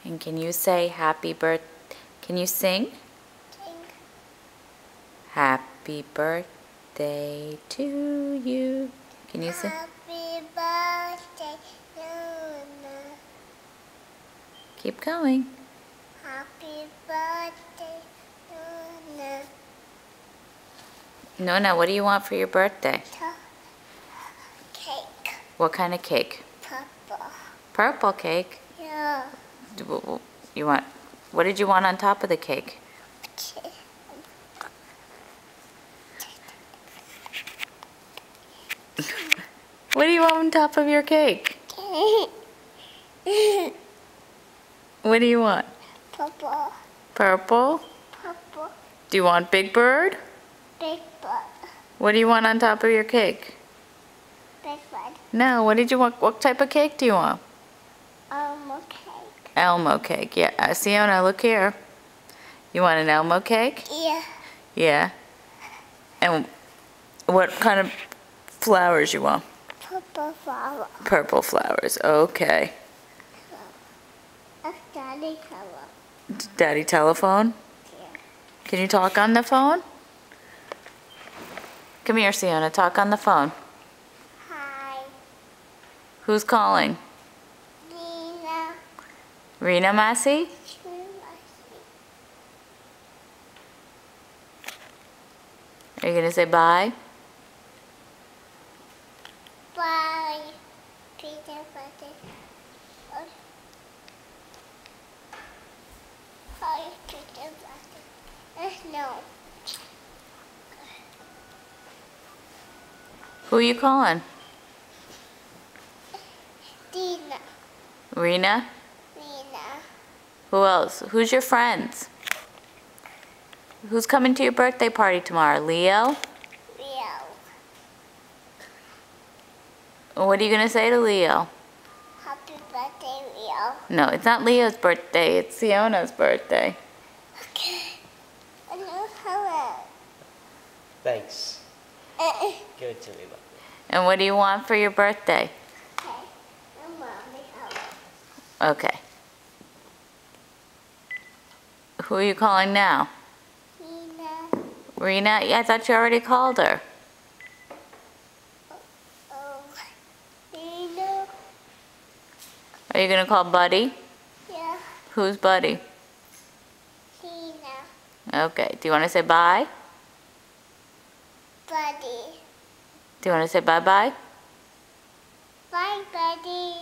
And can you say happy birthday? Can you sing? Happy birthday to you. Can you sing? Happy birthday, Nona. Keep going. Happy birthday, Nona. Nona, what do you want for your birthday? Cake. What kind of cake? Purple. Purple cake. Yeah. You want? What did you want on top of the cake? What do you want on top of your cake? What do you want? Purple. Purple? Purple. Do you want Big Bird? Big bird. What do you want on top of your cake? Big bird. No, what did you want? What type of cake do you want? Cake. Elmo cake. Yeah, Sienna, look here. You want an Elmo cake? Yeah. Yeah. And what kind of flowers you want? Purple flower. Purple flowers. Okay. That's Daddy color. Daddy telephone? Yeah. Can you talk on the phone? Come here, Sienna. Talk on the phone. Hi. Who's calling? Nina. Rena Massey? Are you going to say bye? Bye. Peter Butter. Hi, Peter Butter. No. Who are you calling? Dina. Rena? Nina. Who else? Who's your friends? Who's coming to your birthday party tomorrow? Leo? Leo. What are you going to say to Leo? Happy birthday, Leo. No, it's not Leo's birthday. It's Siona's birthday. Okay. Hello. Thanks. Give it to me, Bucky. And what do you want for your birthday? Okay. Mommy, hello. Okay. Who are you calling now? Nina. Rena? Yeah, I thought you already called her. Oh. Nina. Are you going to call Buddy? Yeah. Who's Buddy? Nina. Okay. Do you want to say bye? Buddy. Do you want to say bye-bye? Bye, buddy.